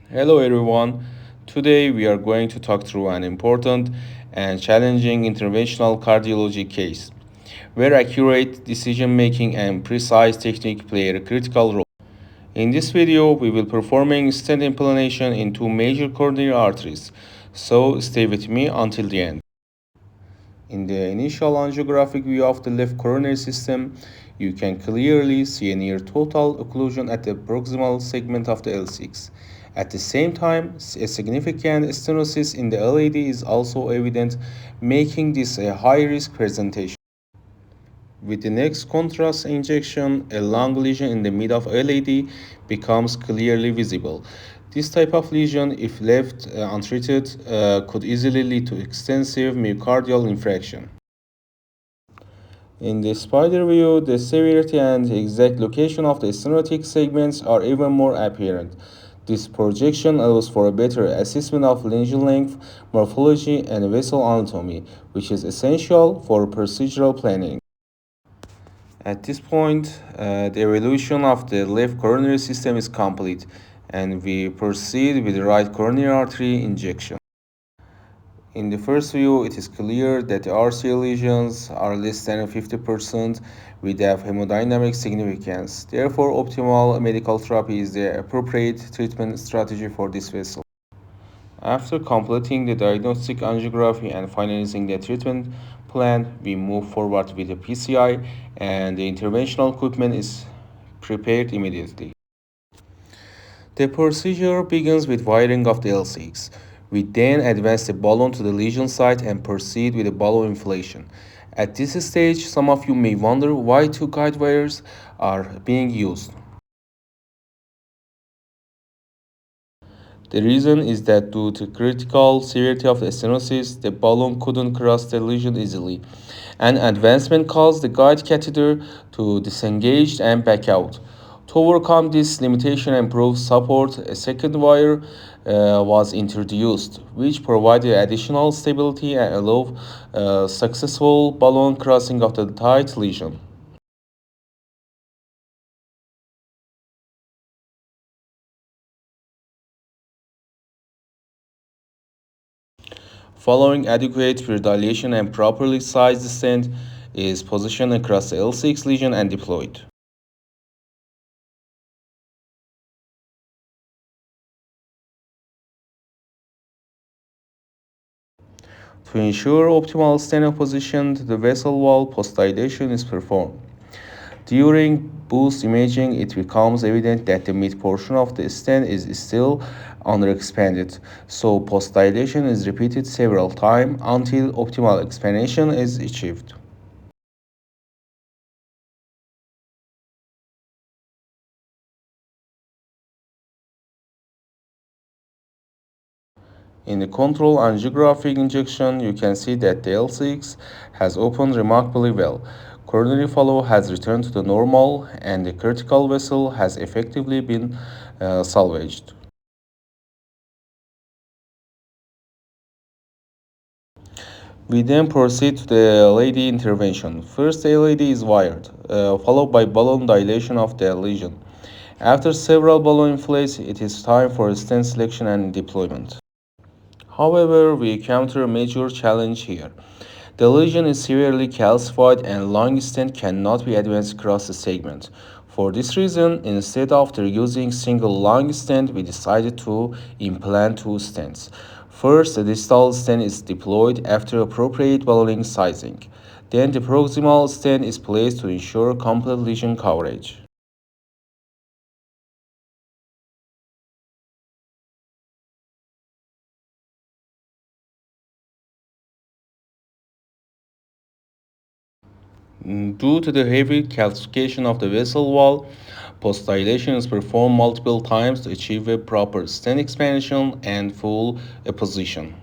Hello everyone. Today we are going to talk through an important and challenging interventional cardiology case where accurate decision making and precise technique play a critical role. In this video, we will performing stent implantation in two major coronary arteries. So stay with me until the end. In the initial angiographic view of the left coronary system, you can clearly see a near total occlusion at the proximal segment of the LCX. At the same time, a significant stenosis in the LAD is also evident, making this a high-risk presentation. With the next contrast injection, a long lesion in the mid of LAD becomes clearly visible. This type of lesion, if left untreated, could easily lead to extensive myocardial infarction. In the spider view, the severity and exact location of the stenotic segments are even more apparent. This projection allows for a better assessment of lesion length, morphology, and vessel anatomy, which is essential for procedural planning. At this point, the evolution of the left coronary system is complete, and we proceed with the right coronary artery injection. In the first view, it is clear that the RCA lesions are less than 50% without hemodynamic significance. Therefore, optimal medical therapy is the appropriate treatment strategy for this vessel. After completing the diagnostic angiography and finalizing the treatment plan, we move forward with the PCI and the interventional equipment is prepared immediately. The procedure begins with wiring of the LCX. We then advance the balloon to the lesion site and proceed with the balloon inflation. At this stage, some of you may wonder why two guide wires are being used. The reason is that due to critical severity of the stenosis, the balloon couldn't cross the lesion easily. An advancement caused the guide catheter to disengage and back out. To overcome this limitation and improve support, a second wire was introduced, which provided additional stability and allowed successful balloon crossing of the tight lesion. Following adequate predilation and properly sized stent is positioned across the L6 lesion and deployed. To ensure optimal stent position, the vessel wall post-dilatation is performed. During boost imaging, it becomes evident that the mid portion of the stent is still underexpanded, so post-dilation is repeated several times until optimal expansion is achieved. In the control angiographic injection, you can see that the L6 has opened remarkably well. Coronary flow has returned to the normal and the critical vessel has effectively been salvaged. We then proceed to the LAD intervention. First, the LAD is wired, followed by balloon dilation of the lesion. After several balloon inflates, it is time for stent selection and deployment. However, we encounter a major challenge here. The lesion is severely calcified and long stent cannot be advanced across the segment. For this reason, instead of using single long stent, we decided to implant two stents. First, the distal stent is deployed after appropriate ballooning sizing. Then the proximal stent is placed to ensure complete lesion coverage. Due to the heavy calcification of the vessel wall, post-dilation is performed multiple times to achieve a proper stent expansion and full apposition.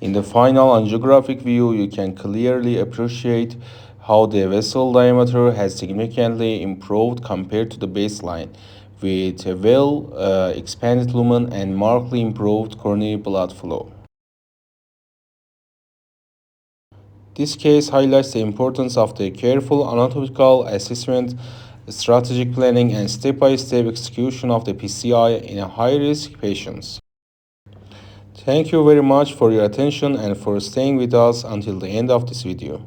In the final angiographic view, you can clearly appreciate how the vessel diameter has significantly improved compared to the baseline, with a well expanded lumen and markedly improved coronary blood flow. This case highlights the importance of the careful anatomical assessment, strategic planning, and step-by-step execution of the PCI in a high-risk patients. Thank you very much for your attention and for staying with us until the end of this video.